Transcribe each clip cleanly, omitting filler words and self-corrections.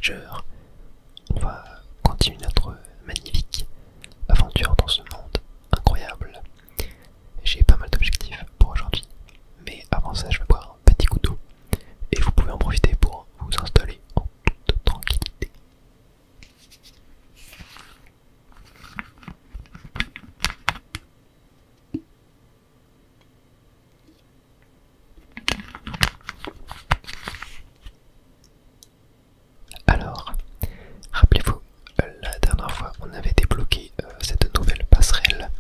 Villager. On va continuer notre magnifique aventure dans ce monde incroyable. J'ai pas mal d'objectifs pour aujourd'hui, mais avant ça je vais boire un petit coup d'eau et vous pouvez en profiter pour vous installer en toute tranquillité. Alors, rappelez-vous, la dernière fois on avait débloqué cette nouvelle passerelle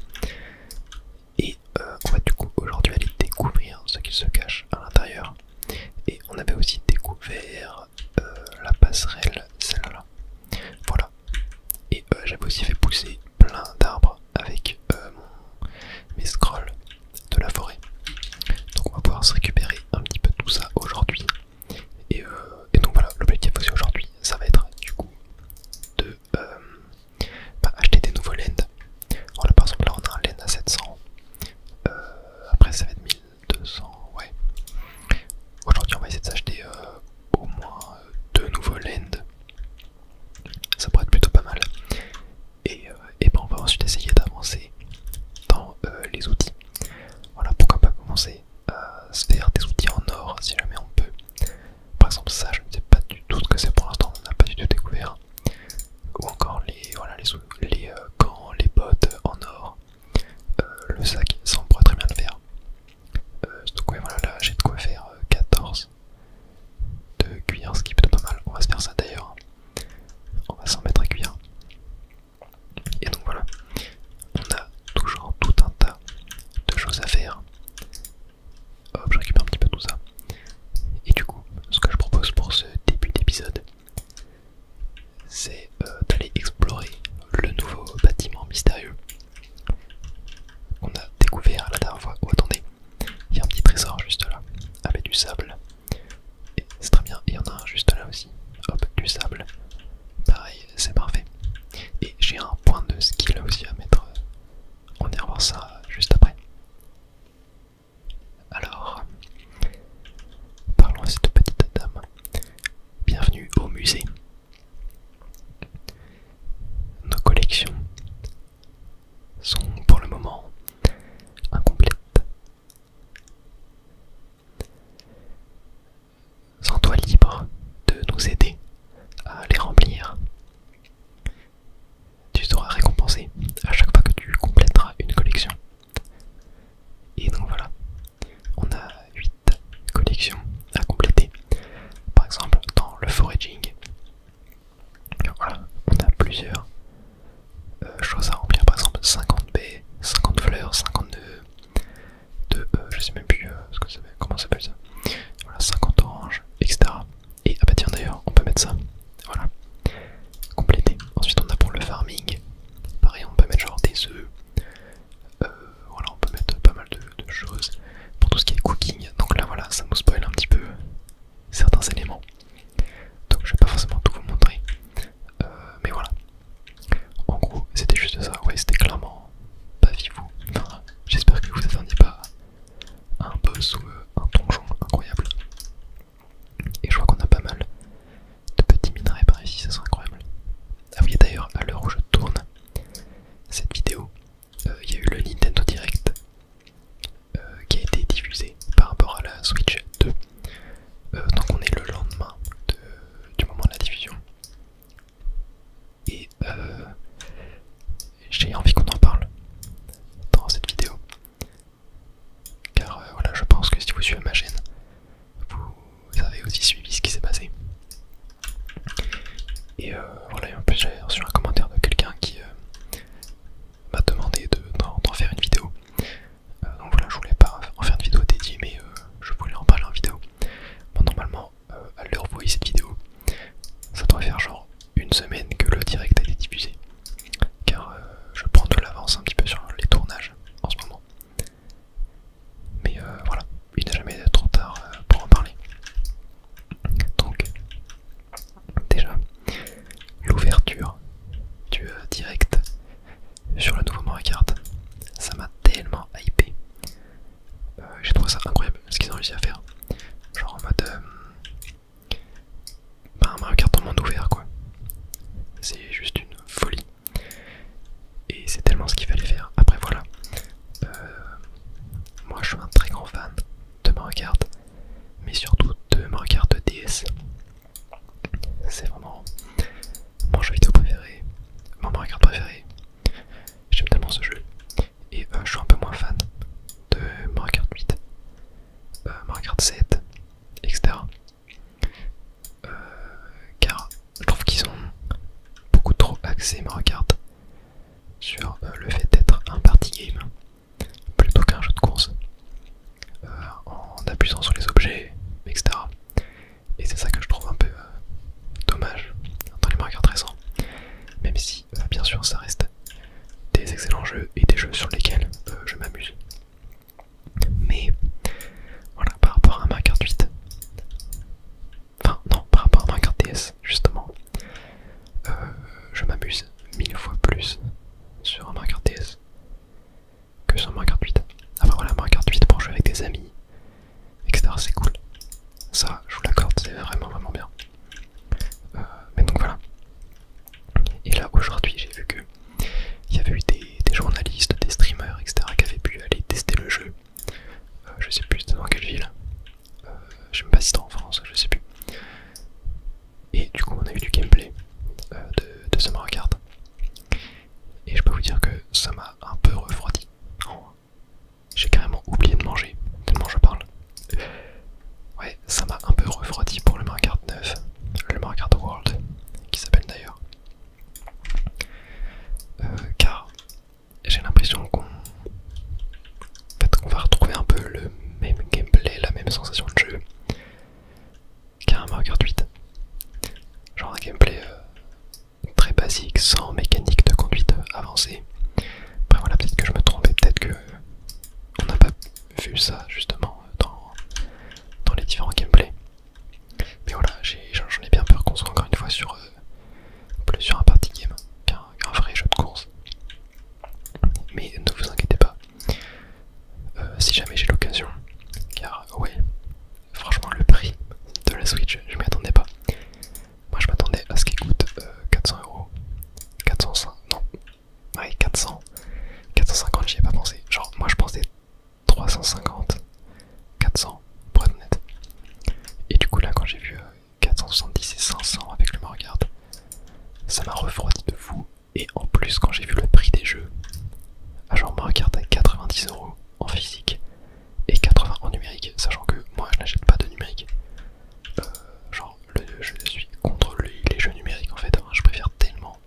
et on va du coup aujourd'hui aller découvrir ce qu'il se cache à l'intérieur. Et on avait aussi découvert la passerelle, celle-là. Voilà. Et j'avais aussi fait pousser plein d'arbres avec mes scrolls de la forêt. Donc on va pouvoir se récupérer un petit peu tout ça aujourd'hui. Et donc voilà, l'objectif aussi aujourd'hui, ça va être du coup de acheter des nouveaux lends. Voilà, par exemple là on a un lend à 700. Après ça va être 1200, ouais. Aujourd'hui on va essayer de s'acheter au moins 2 nouveaux lends. Ça pourrait être plutôt pas mal. Et ben on va ensuite essayer d'avancer dans les outils. Voilà, pourquoi pas commencer à se faire des outils en or si jamais on peut. Par exemple ça, je ne sais pas du tout ce que c'est pour l'instant, on n'a pas du tout découvert. Ou encore les gants, les bottes en or, le sac, ça on pourrait très bien le faire. Donc ouais voilà, là j'ai de quoi faire 14 de cuir, ce qui est plutôt pas mal. On va se faire ça d'ailleurs. On va s'en mettre à cuire. Et donc voilà, on a toujours tout un tas de choses à faire. Hop, je récupère un petit peu tout ça. Et du coup, ce que je propose pour ce début d'épisode, c'est d'aller explorer le nouveau bâtiment mystérieux qu'on a découvert la dernière fois. Oh attendez, il y a un petit trésor juste là, avec du sable. Et c'est très bien, et il y en a un juste là aussi. Hop, du sable. Pareil, c'est parfait. Et j'ai un point de skill aussi à mettre. On ira voir ça juste après. Alors, parlons à cette petite dame. Bienvenue au musée. Nos collections sont pour le moment incomplètes. Sens-toi libre de nous aider à les remplir. Tu seras récompensé à chaque fois que tu compléteras une collection. Et donc voilà, on a 8 collections à compléter. Par exemple, dans le foraging, voilà, on a plusieurs choses à remplir. Par exemple, 50 baies, 50 fleurs, 50 je sais même plus comment ça s'appelle ça. Voilà, 50 oranges, etc. Et ah bah tiens d'ailleurs, on peut mettre ça. Voilà, compléter. Ensuite, on a pour le farming. Pareil, on peut mettre genre des œufs. Voilà, on peut mettre pas mal de choses pour tout ce qui est cooking. Donc là, voilà, ça nous spoil un petit peu certains éléments. Donc je vais pas forcément tout vous montrer. Mais voilà. En gros, c'était juste ça. Ouais, c'était clairement pas vivou. Enfin, j'espère que vous attendiez pas à un boss ou un donjon incroyable. Et je vois qu'on a pas mal de petits minerais par ici, ça serait incroyable. Ah oui, d'ailleurs, à l'heure où je tourne cette vidéo, il y a eu le Nintendo Direct qui a été diffusé par rapport à la Switch 2. Donc on est le lendemain du moment de la diffusion. Et j'ai envie qu'on en parle dans cette vidéo. Car voilà, je pense que si vous suivez ma chaîne, vous avez aussi suivi ce qui s'est passé. Et voilà, et en plus j'ai reçu un commentaire de quelqu'un qui m'a demandé d'en faire une vidéo. Donc voilà, je voulais pas en faire une vidéo dédiée, mais je voulais en parler en vidéo. Bon, normalement, à l'heure où vous voyez cette vidéo, ça devrait faire genre une semaine que le direct a été diffusé. Car je prends de l'avance un petit peu sur les tournages en ce moment. Mais voilà, il n'est jamais trop tard pour en parler. Donc, déjà, l'ouverture du direct sur le nouveau Mario Kart, ça m'a tellement hypé. J'ai trouvé ça incroyable ce qu'ils ont réussi à faire. Genre en mode un Mario Kart en monde ouvert quoi. Mario Kart 7, etc. Car je trouve qu'ils ont beaucoup trop axé Mario Kart sur le fait d'être un party game plutôt qu'un jeu de course, en appuyant sur les objets, etc. Et c'est ça que je trouve un peu dommage dans les Mario Kart récents, même si bien sûr ça reste des excellents jeux et des jeux sur lesquels je m'amuse. Mais voilà, par rapport à Mario Kart 8, enfin non, par rapport à Mario Kart DS justement, je m'amuse 1000 fois plus sur un Mario Kart DS que sur Mario Kart 8. Enfin voilà, Mario Kart 8 pour jouer avec des amis, etc. c'est cool. Ça, je vous l'accorde, c'est vraiment bien. Mais donc voilà. Et là aujourd'hui j'ai vu que il y avait eu des journalistes, des streamers, etc. qui avaient pu aller tester le jeu. Je sais plus c'était dans quelle ville. Je sais même pas si c'était en France, je sais plus. Et du coup on a eu du gameplay de ce Mario Kart. Et je peux vous dire que ça m'a un peu refroidi. J'ai carrément oublié de manger, tellement je parle. Ouais, ça m'a un peu refroidi pour le Mario Kart 9, le Mario Kart World, qui s'appelle d'ailleurs. Car j'ai l'impression qu'on va retrouver un peu le même gameplay, la même sensation de jeu qu'un Mario Kart 8. Genre un gameplay très basique, sans mécanique de conduite avancée. Après voilà, peut-être que je me trompe et peut-être que on n'a pas vu ça justement dans les différents gameplays. Mais voilà, j'en ai bien peur qu'on soit encore une fois sur plus sur un party game qu'un vrai jeu de course. Mais ne vous inquiétez pas, si jamais j'ai l'occasion, car ouais, franchement le prix de la Switch, je m'y attendais pas. Moi je m'attendais à ce qu'il coûte 400€, 405, non, ouais 450 j'y ai pas pensé. Genre moi je pensais 350, 400 pour être honnête. Et du coup là quand j'ai vu 470 et 500 avec le Mario Kart, ça m'a refroidi de fou. Et en plus quand j'ai vu le prix des jeux, genre Mario Kart à 90€ en physique et 80 en numérique, sachant que moi je n'achète pas de numérique. Genre je suis contre les jeux numériques en fait, hein, je préfère tellement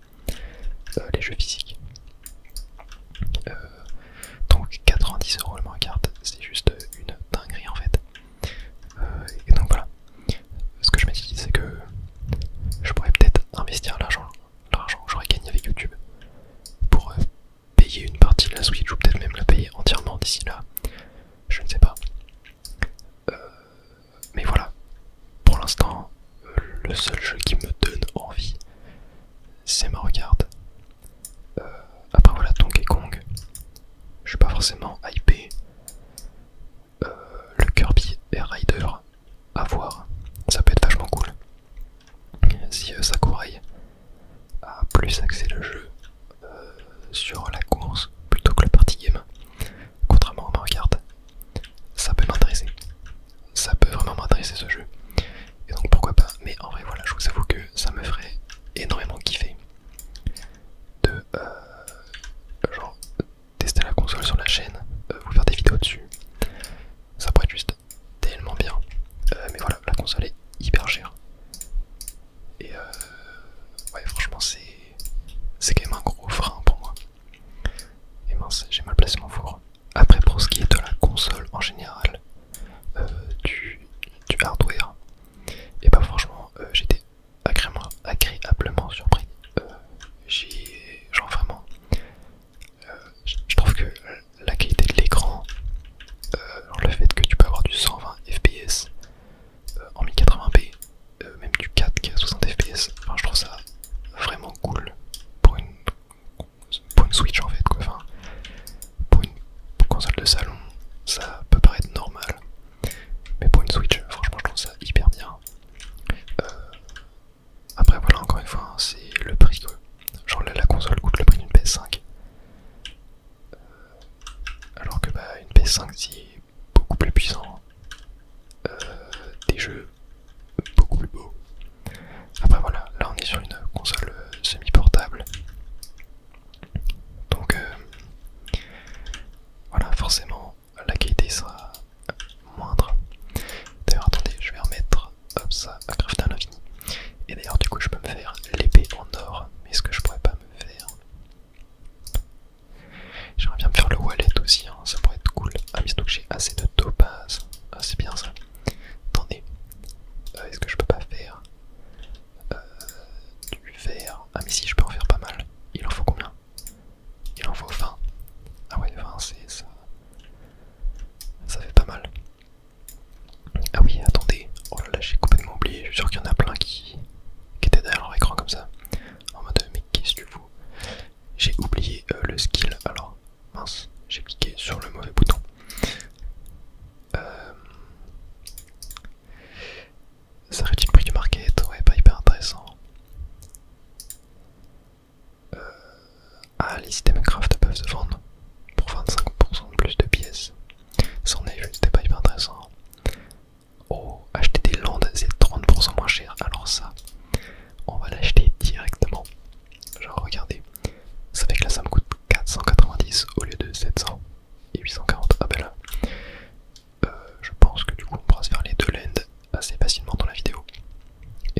les jeux physiques. Donc 90€ le Mario Kart, c'est juste une dinguerie en fait. Et donc voilà, ce que je me dis c'est que je pourrais peut-être investir l'argent que j'aurais gagné avec YouTube pour payer une partie de la Switch ou peut-être même la payer entièrement d'ici là, je ne sais pas. Mais voilà, pour l'instant le seul jeu qui me donne envie c'est Mario Kart. Après voilà, Donkey Kong, je suis pas forcément hypé. Le Kirby Air Rider, à voir, ça peut être vachement cool. Si Sakurai a plus axé le jeu sur la course plutôt que le party game, contrairement à Mario Kart, ça peut m'intéresser. Ça peut vraiment m'intéresser ce jeu. Et donc pourquoi pas. Mais en vrai voilà, je vous avoue que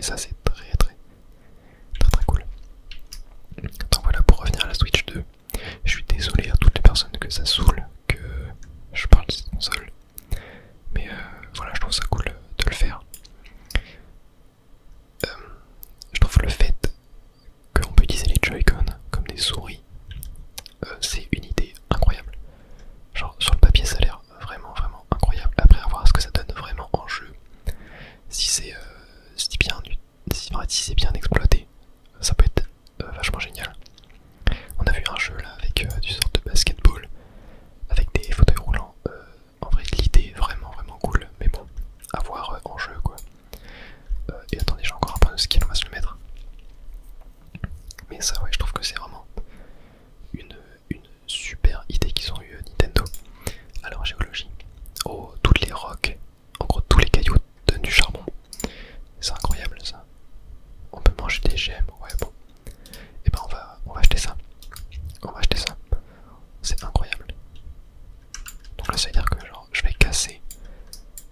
ça c'est très cool. Donc voilà, pour revenir à la Switch 2, je suis désolé à toutes les personnes que ça saoule que je parle de cette console, mais voilà, je trouve ça cool de le faire. Je trouve le fait qu'on peut utiliser les Joy-Con comme des souris, c'est une idée incroyable. Genre sur le papier ça a l'air vraiment incroyable. Après à voir ce que ça donne vraiment en jeu. Si c'est si c'est bien exploité, ça peut être vachement génial. On a vu un jeu là avec du sort de basketball avec des fauteuils roulants. En vrai l'idée est vraiment cool, mais bon, à voir en jeu quoi. Et attendez, j'ai encore un point de skill, on va se le mettre. Mais ça ouais, je trouve que c'est vraiment une super idée qu'ils ont eu Nintendo. Alors géologie. Oh, toutes les rocs. En gros tous les cailloux donnent du charbon. C'est incroyable ça. On peut manger des gemmes, ouais bon. Et ben on va acheter ça. On va acheter ça. C'est incroyable. Donc là ça veut dire que genre je vais casser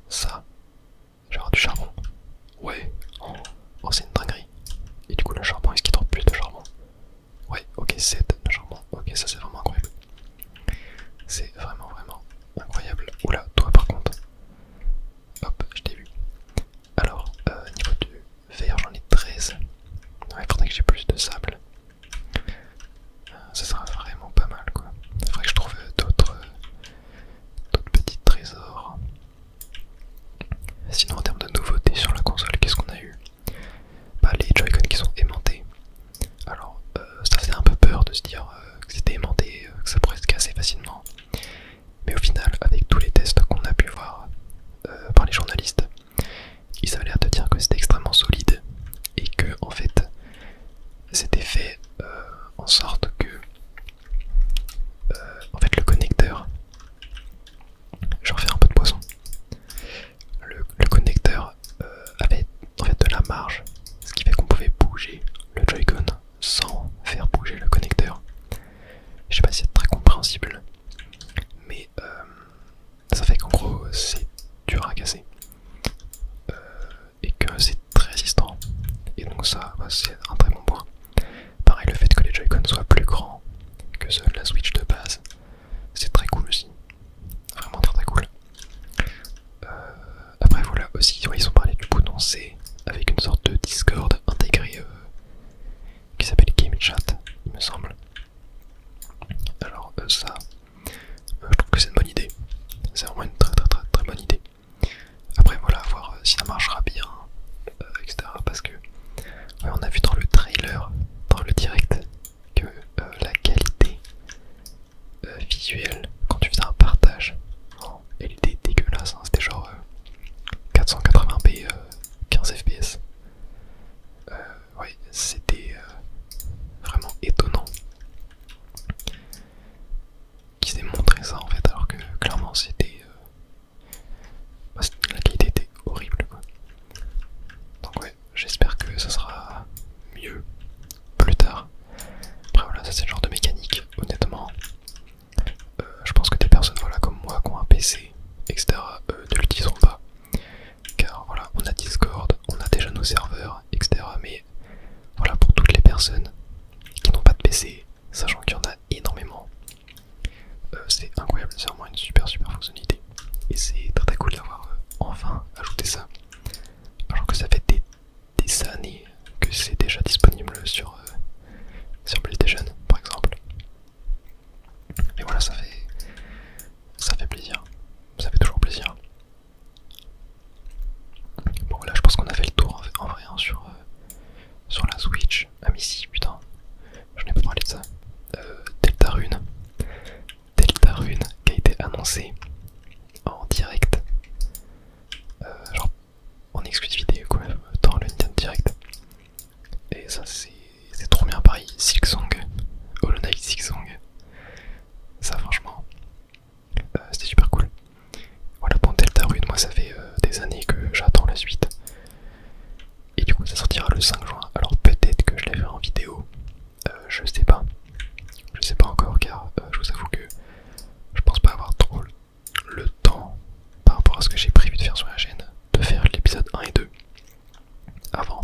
ça. Je vais avoir du charbon. Ouais. Oh c'est une dinguerie. Et du coup le charbon, est-ce qu'il drop plus de charbon? Ouais, ok, 7 de charbon. Ok, ça c'est vraiment incroyable. C'est vraiment incroyable. Oula, toi par contre. Hop, je t'ai vu. Alors, niveau du verre, j'en ai 13. Ouais, faudrait que j'ai plus de sable. Ça sera vraiment pas mal quoi. Faudrait que je trouve d'autres petits trésors. Sinon en termes de nouveautés sur la console, qu'est-ce qu'on a eu? Bah les Joy-Con qui sont aimantés. Alors ça faisait un peu peur de se dire que c'était aimanté, que ça pourrait se casser facilement. Mais au final, avec tous les tests qu'on a pu voir par les journalistes, ils avaient l'air de dire que c'était extrêmement solide et que en fait c'était fait en sorte que en fait le connecteur, je refais un peu de poisson, le connecteur avait en fait de la marge, ce qui fait qu'on pouvait bouger le Joy-Con sans faire bouger le connecteur. Je sais pas si c'est très compréhensible, mais ça fait qu'en gros c'est dur à casser et que c'est très résistant, et donc ça bah, c'est un très bon point. Pareil, le fait que les Joy-Con soient plus grands que ceux de la Switch de base, c'est très cool aussi, vraiment très cool. Après voilà aussi, ouais, ils ont parlé du bouton C avec une sorte de Discord intégré qui s'appelle Game Chat, il me semble. Alors ça, je trouve que c'est une bonne idée. C'est vraiment une très bonne idée. Après voilà, voir si ça marchera bien, etc. Parce que ouais, on a vu dans le trailer, dans le direct, que la qualité visuelle, quand tu faisais un partage, elle était dégueulasse, hein. C'était genre 480p, 15 fps. Ouais, c'était vraiment étonnant qu'ils aient montré ça en fait, alors que clairement c'était la qualité était horrible quoi. Donc ouais, j'espère que ça sera mieux plus tard. Après voilà, ça c'est le genre de mécanique, honnêtement. Je pense que des personnes voilà, comme moi qui ont un PC, etc. Ne l'utiliseront pas. Car voilà, on a Discord, on a déjà nos serveurs, etc. Mais voilà, pour toutes les personnes qui n'ont pas de PC, sachant qu'il y en a énormément, c'est incroyable, c'est vraiment une super fonctionnalité. Et c'est très cool d'avoir enfin ajouté ça. Alors que ça fait des années que c'est déjà disponible sur PlayStation par exemple. Et voilà, ça fait plaisir. Ça fait toujours plaisir. Bon voilà, je pense qu'on a fait le tour en vrai hein, sur la Switch. Ah mais si, putain, je n'ai pas parlé de ça. Deltarune qui a été annoncé en direct, genre en exclusivité quoi, dans le Nintendo Direct. Et ça c'est trop bien. Pareil, Silksong, Hollow Knight Silksong, ça franchement c'était super cool. Voilà pour Deltarune, moi ça fait des années que j'attends la suite. Et du coup ça sortira le 5 juin. Alors peut-être que je l'ai fait en vidéo, je sais pas. Je sais pas encore car je vous avoue que je pense pas avoir trop le temps par rapport à ce que j'ai prévu de faire sur la chaîne, de faire l'épisode 1 et 2 avant.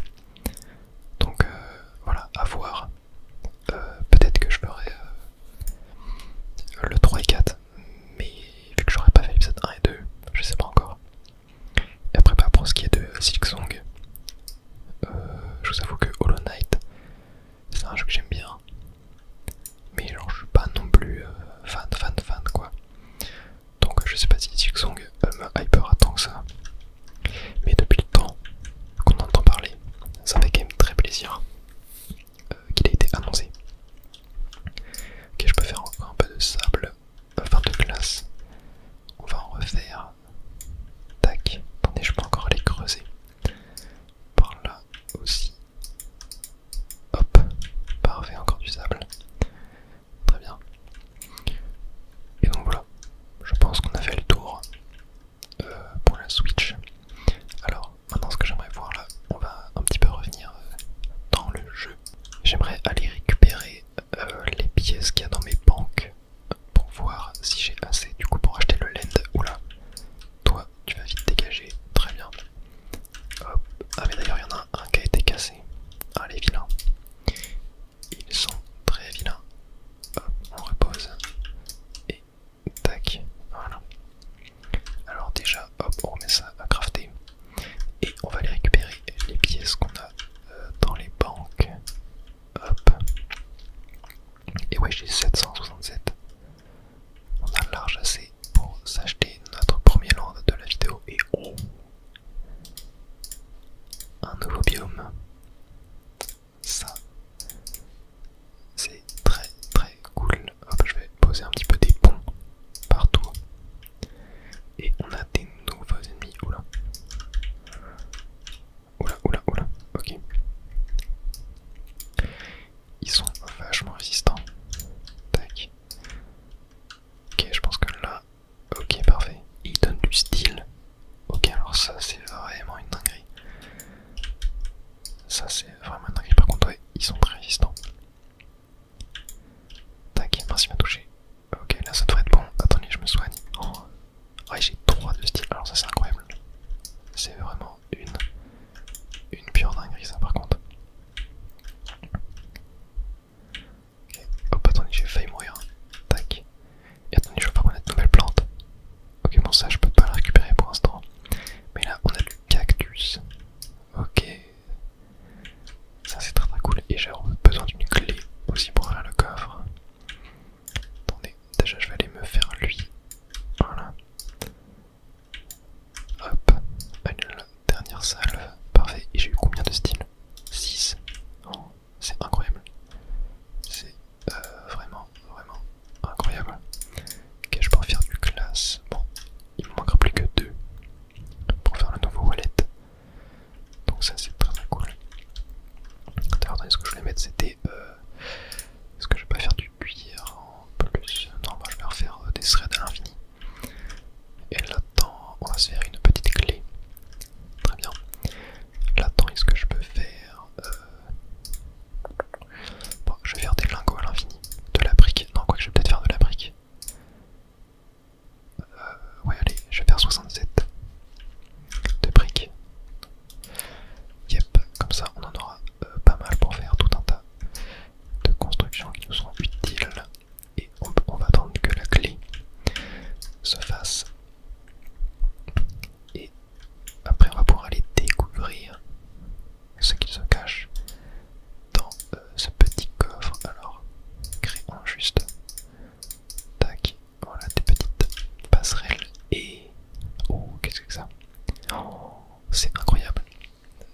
Oh, c'est incroyable.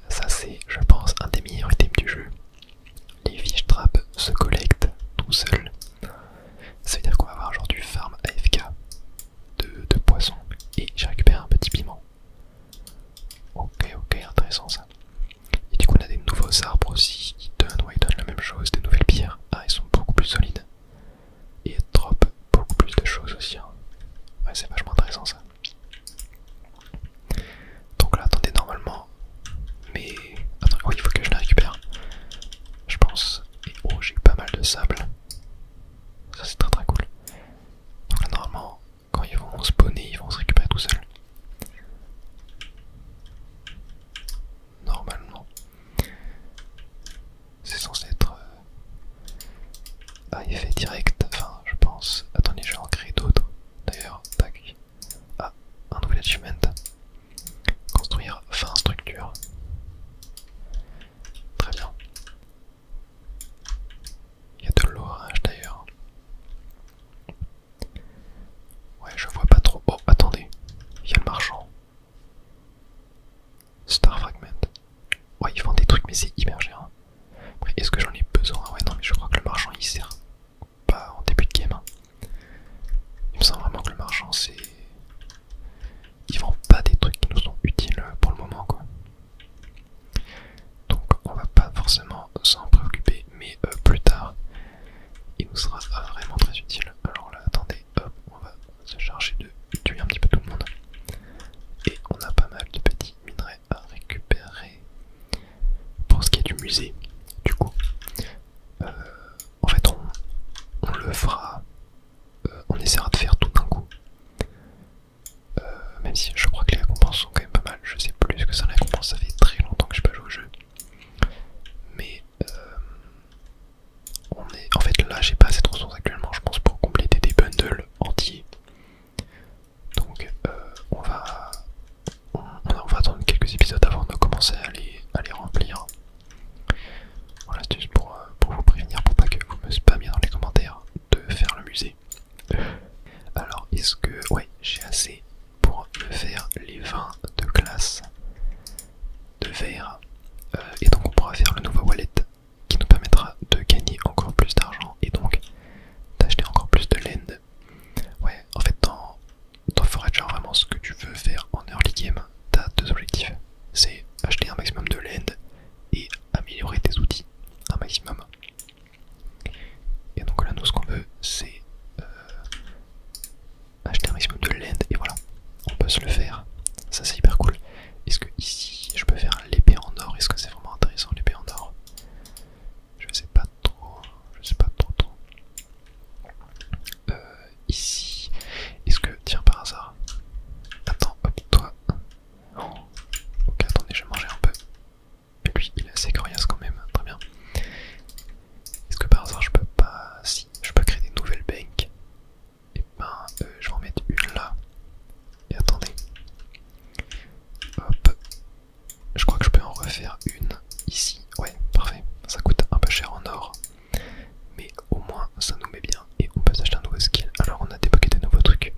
Ça c'est, je pense, un des meilleurs items du jeu. Les fish traps se collectent tout seuls. Ça veut dire qu'on va avoir genre du farm AFK de poissons. Et j'ai récupéré un petit piment. Ok, intéressant ça. Et du coup on a des nouveaux arbres aussi qui donnent, ouais, ils donnent la même chose, des nouvelles pierres. Ah, ils sont beaucoup plus solides. Et ils drop beaucoup plus de choses aussi. Hein. Ouais, c'est vachement intéressant ça. Donc là, attendez, normalement. Mais. Attends, oh, il faut que je la récupère. Je pense. Et oh, j'ai eu pas mal de sable. Ça, c'est très très cool. Donc là, normalement, quand ils vont spawner, ils vont se récupérer tout seuls. Normalement. C'est censé être. À effet direct. Enfin, je pense. Attendez, je vais en créer d'autres. D'ailleurs, tac. Ah, un nouvel achievement. Construire fin structure. Très bien. Il y a de l'orage d'ailleurs. Ouais, je vois pas trop. Oh, attendez. Il y a le marchand. Star Fragment. Ouais, ils font des trucs, mais c'est hyper cher. Après, est-ce que j'en ai besoin? Ouais, non, mais je crois que le marchand il sert pas en début de game. Hein. Il me semble vraiment que le marchand c'est. Ils vendent pas des trucs qui nous sont utiles pour le moment, quoi. Donc, on va pas forcément s'en préoccuper, mais plus tard, il nous sera vraiment très utile. Alors là, attendez, hop, on va se charger de tuer un petit peu tout le monde. Et on a pas mal de petits minerais à récupérer. Pour ce qui est du musée, du coup, en fait, on le fera, on essaiera de faire tout d'un coup. Même si je crois que les récompenses sont quand même pas mal. Je sais plus ce que c'est la récompense, ça fait très longtemps que je n'ai pas joué au jeu. Mais en fait là j'ai pas assez de ressources actuellement, je pense, pour compléter des bundles entiers. Donc on va attendre quelques épisodes avant de commencer à les remplir. Voilà, c'est juste pour vous prévenir, pour pas que vous me spammiez dans les commentaires de faire le musée. Alors est-ce que... ouais, j'ai assez pour me faire les 20 de classe de verre. Et donc on pourra faire le nouveau wallet qui nous permettra de gagner encore plus d'argent et donc d'acheter encore plus de land. Ouais, en fait dans Forager, vraiment ce que tu veux faire en early game, t'as deux objectifs. C'est acheter un maximum de land et améliorer tes outils un maximum. Et donc là nous ce qu'on veut c'est acheter un maximum de land et voilà, on peut se le faire. Ça c'est hyper cool. Est-ce que ici je peux faire l'épée en or? Est-ce que c'est vraiment intéressant l'épée en or? Je sais pas trop. Je sais pas trop. Ici, est-ce que, tiens par hasard. Attends, hop, toi. Oh. Ok, attendez, je vais manger un peu. Et lui, il est assez coriace quand même. Très bien. Est-ce que par hasard je peux pas. Si, je peux créer des nouvelles banks. Et ben, je vais en mettre une là. Et attendez. Hop. Je crois que je peux en refaire une ici. Ouais, parfait. Ça coûte un peu cher en or. Mais au moins, ça nous met bien. Et on peut s'acheter un nouveau skill. Alors, on a débloqué des nouveaux trucs.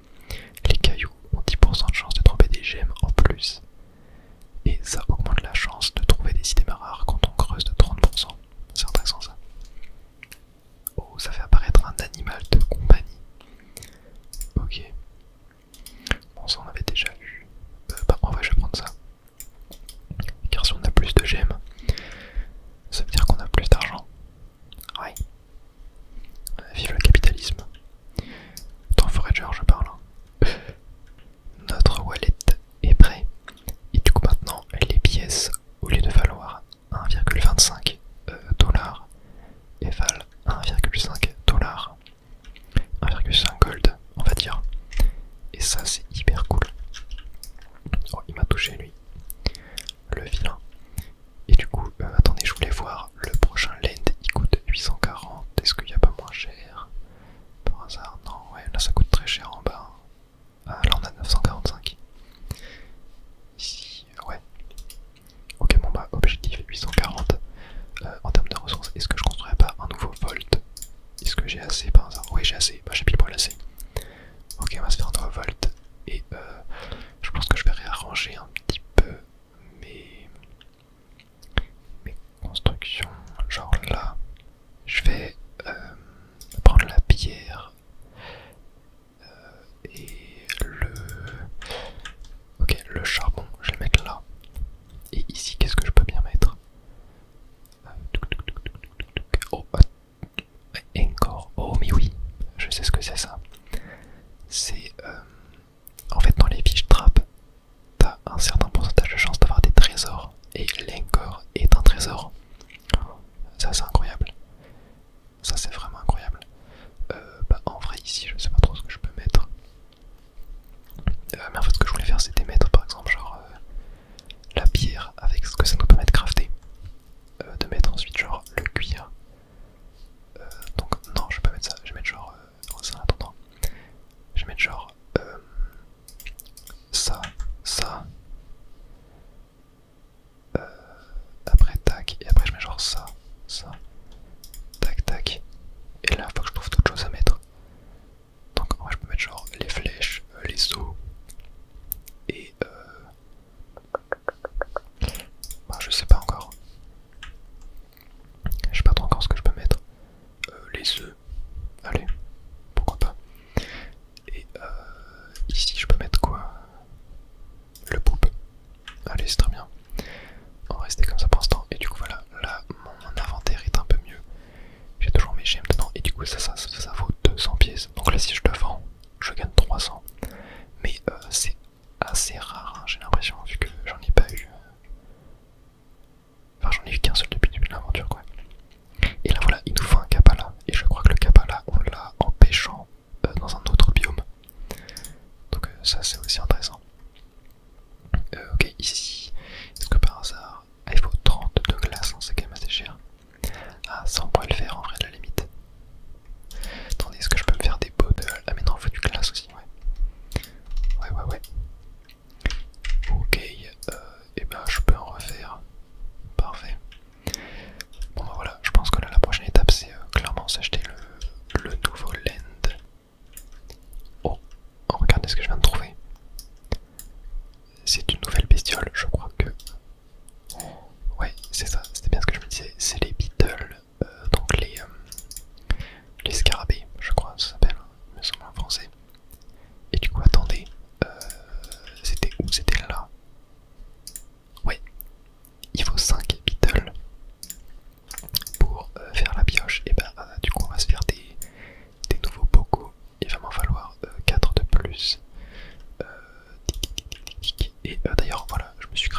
Les cailloux ont 10% de chance de trouver des gemmes en plus. Et ça augmente la chance de trouver des items rares quand on creuse de 30%. C'est intéressant ça. Oh, ça fait apparaître un animal de compagnie. Ok. Bon, ça on avait déjà vu. Bah, en vrai, je vais prendre ça. Car si on a plus de gemmes, ça veut dire qu'on a plus d'argent. Ouais. Vive le capitalisme. Dans Forager, je parle. Notre wallet est prêt. Et du coup, maintenant, les pièces, au lieu de valoir 1,25 $, elles valent 1,5 $. 1,5 gold, on va dire. Et ça, c'est hyper cool. Oh, il m'a touché, lui. Le vilain. Et du coup, attendez, je voulais voir le prochain land, il coûte 840. Est-ce qu'il n'y a pas moins cher? Par hasard, non, ouais, là ça coûte très cher en bas. Ah, là on a 945. Ici, ouais. Ok, bon bah, objectif 840. En termes de ressources, est-ce que je construirais pas un nouveau volt? Est-ce que j'ai assez par hasard? Oui, j'ai assez, bah j'ai pile poil assez. Ok, on va se faire un nouveau volt. Et je pense que je vais réarranger un petit le charbon, je vais le mettre là. Et ici, qu'est-ce que je peux bien mettre? Oh, encore. Oh, mais oui, je sais ce que c'est ça. C'est en fait dans les fiches trap, t'as un certain pourcentage de chance d'avoir des trésors. Et l'encore est un trésor. Ça c'est incroyable. Ça c'est vraiment incroyable. Bah en vrai ici je sais pas trop ce que je peux mettre. Mais en fait ce que je voulais faire c'était mettre par exemple genre la pierre avec ce que ça nous permet de crafter. De mettre ensuite genre le cuir. Donc non je vais pas mettre ça, je vais mettre genre ça en attendant. Je vais mettre genre ça, ça. Après tac, et après je mets genre ça, ça. Tac tac. Et là faut que je trouve d'autres choses à mettre. Donc en vrai je peux mettre genre les flèches, les os. Et bah, je sais pas encore. Je sais pas trop encore ce que je peux mettre. Les œufs. Allez, pourquoi pas. Et ici je peux mettre quoi? Le poop. Allez c'est très bien. On va rester comme ça pour l'instant. Et du coup voilà, là mon inventaire est un peu mieux. J'ai toujours mes gemmes dedans. Et du coup ça vaut 200 pièces. Donc là si je le vends, je gagne 300. Mais c'est assez rare, hein, j'ai l'impression, vu que j'en ai pas eu. Enfin, j'en ai eu qu'un seul depuis le début de l'aventure, quoi. Et là, voilà, il nous faut un Kapala. Et je crois que le Kapala, on l'a en pêchant dans un autre biome. Donc, ça, c'est aussi intéressant. Ok, ici, est-ce que par hasard. Ah, il faut 30 de glace, hein, c'est quand même assez cher. Ah, ça, on pourrait le faire en vrai, à la limite. Attendez, est-ce que je peux me faire des pots de. Ah, mais non, il faut du glace aussi, ouais. Ouais. Ok, et ben je peux en refaire. Parfait. Bon bah voilà, je pense que là la prochaine étape c'est clairement s'acheter le nouveau land. Oh, regardez ce que je viens de trouver. C'est une nouvelle bestiole, je crois que... Ouais, c'est ça, c'était bien ce que je me disais. C'est les beetles, donc les scarabées, je crois ça s'appelle, me semble en français. Et du coup attendez, c'était où? C'était là. Ouais, il faut 5 beetles pour faire la pioche. Et bah du coup on va se faire des nouveaux bocaux. Il va m'en falloir 4 de plus. Et d'ailleurs voilà, je me suis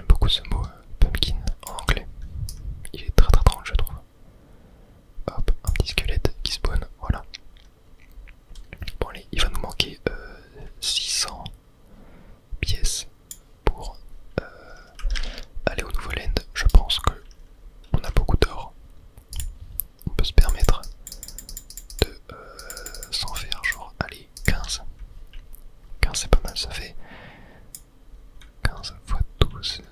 J'aime beaucoup ce mot pumpkin en anglais. Il est très drôle je trouve. Hop, un petit squelette qui spawn, voilà. Bon allez, il va nous manquer 600 pièces pour aller au nouveau land. Je pense que on a beaucoup d'or. On peut se permettre de s'en faire genre, allez, 15. 15 c'est pas mal, ça fait 15 fois 12.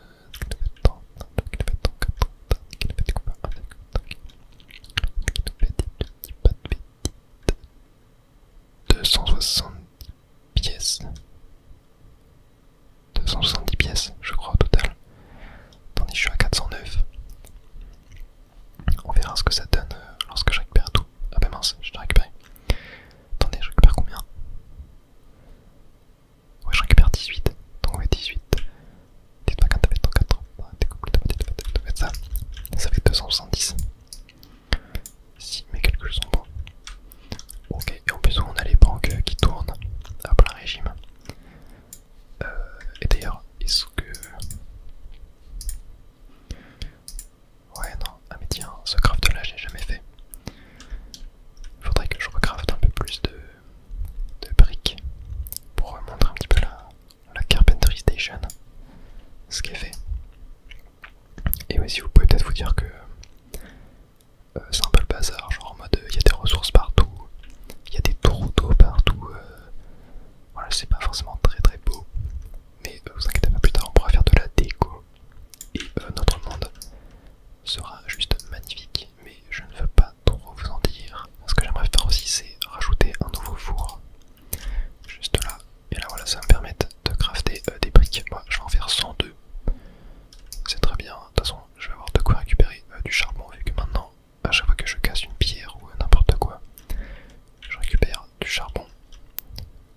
260 pièces. 270 pièces, je crois, au total. Attendez, je suis à 409. On verra ce que ça donne lorsque je récupère tout. Ah bah mince, je l'ai récupéré. Attendez, je récupère combien? Ouais, je récupère 18. Donc ouais, 18. Dites-moi quand t'avais ton 4. Ça. Ça fait 270. Si mes calculs sont bons. Ok, et en plus on a les banques qui tournent à plein régime. Et d'ailleurs, est-ce que... Ouais non, ah mais tiens, ce craft là je l'ai jamais fait. Faudrait que je recrafte un peu plus de briques pour montrer un petit peu la Carpentry Station, ce qui est fait. Et aussi vous pouvez peut-être vous dire que c'est un peu le bazar, genre en mode il y a des ressources partout, il y a des tours d'eau partout, voilà, c'est pas forcément très très beau, mais vous inquiétez pas, plus tard on pourra faire de la déco et notre monde sera juste magnifique. Mais je ne veux pas trop vous en dire. Ce que j'aimerais faire aussi c'est rajouter un nouveau four juste là, et là voilà, ça va me permettre de crafter des briques. Moi je vais en faire 102, c'est très bien. De toute façon je vais avoir de quoi récupérer du charbon, vu que maintenant à chaque fois que je casse une pierre ou n'importe quoi, je récupère du charbon.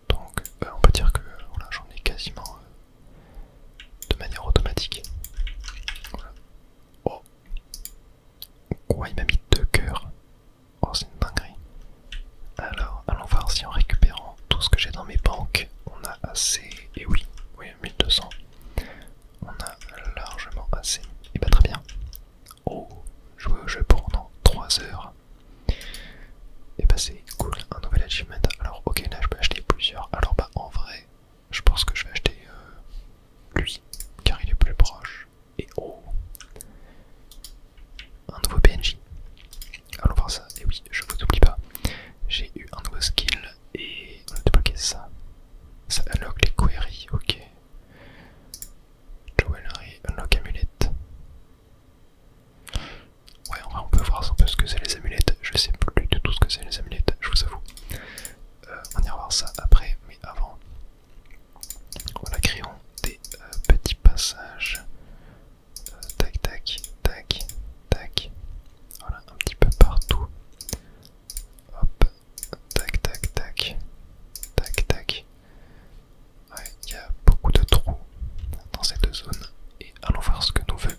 Donc on peut dire que voilà, j'en ai quasiment de manière automatique. Voilà. Oh, quoi, il m'a mis 2 cœurs. Oh, c'est une dinguerie. Alors allons voir si en récupérant tout ce que j'ai dans mes banques on a assez. Et oui, 1200. On a largement assez. Et bah très bien. Oh, jouer au jeu pendant 3 heures. Et bah c'est cool, un nouvel achievement. Alors ok, là je peux acheter plusieurs. Alors bah en vrai, je pense que je vais acheter lui, car il est plus proche. Et oh, un nouveau PNJ. Allons voir ça. Et oui, je vous oublie pas, j'ai eu un nouveau skill et on a débloqué ça. Ça unlock les queries, ok. Jewelry, unlock amulette. Ouais, en vrai on peut voir un peu ce que c'est les amulettes. Je sais plus du tout ce que c'est les amulettes, je vous avoue. On ira voir ça après, mais avant, voilà, créons des petits passages. Tac, tac, tac, tac. Voilà, un petit peu partout. Hop, tac, tac, tac, tac, tac. Ouais, il y a beaucoup de trous dans cette zone. Et allons voir ce que nous veut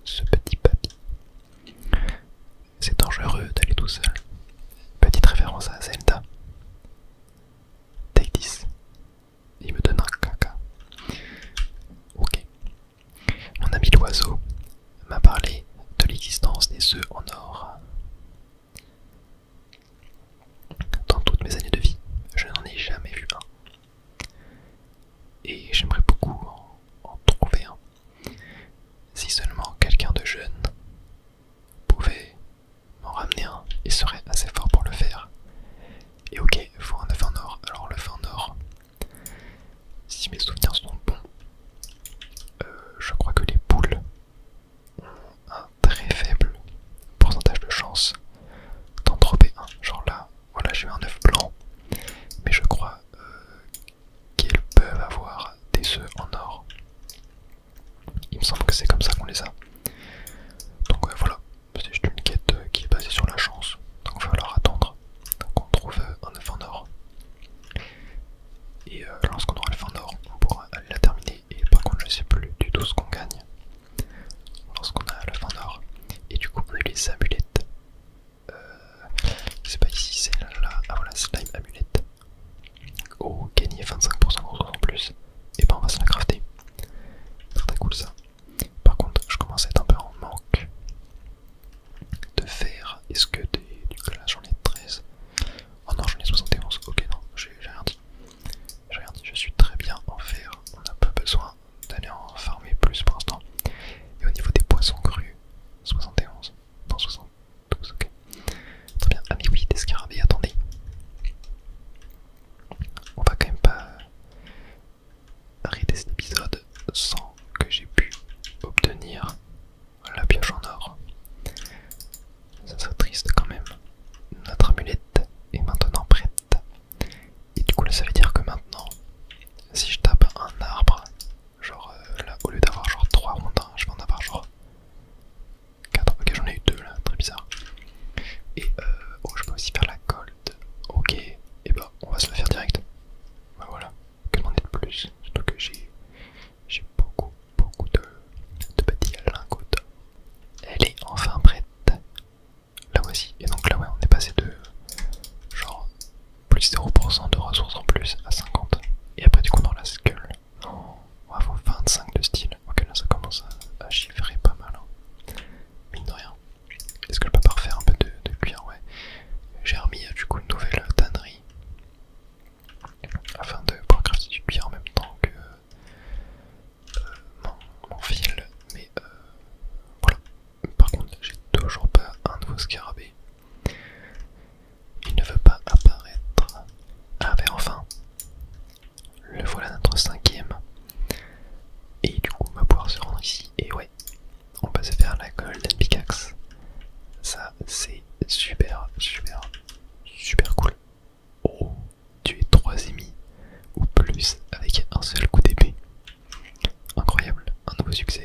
ce petit papy. C'est dangereux d'aller tout seul. Petite référence à Zelda. Take 10. Il me donne un caca. Ok. Mon ami l'oiseau m'a parlé de l'existence des œufs en or. Dans toutes mes années de vie, je n'en ai jamais vu un. Et j'aimerais beaucoup en trouver un. Si seulement quelqu'un de jeune pouvait m'en ramener un et serait assez fort pour le faire. Et ok, il faut un œuf en or. Alors l'œuf en or, si mes souvenirs sont bons, je crois que les poules ont un très faible pourcentage de chance d'en dropper un. Genre là, voilà, j'ai eu un œuf blanc, mais je crois qu'elles peuvent avoir des œufs en or. Il me semble que c'est comme ça qu'on les a. Donc ouais, voilà, c'est juste une quête qui est basée sur la chance. Donc il va falloir attendre qu'on trouve un œuf en or. Et lorsqu'on aura le fin or, on pourra aller la terminer. Et par contre, je sais plus du tout ce qu'on gagne lorsqu'on a le fin or. Et du coup, on a eu les amulettes. C'est pas ici, c'est là. Ah voilà, slime amulette. Oh, gagner 25% de ressources en plus. Et ben, on va se la crafter. Très ici. Et ouais, on peut se faire la Golden Pickaxe. Ça, c'est super, super, super cool. Oh, tu es 3 ennemis ou plus avec un seul coup d'épée. Incroyable, un nouveau succès.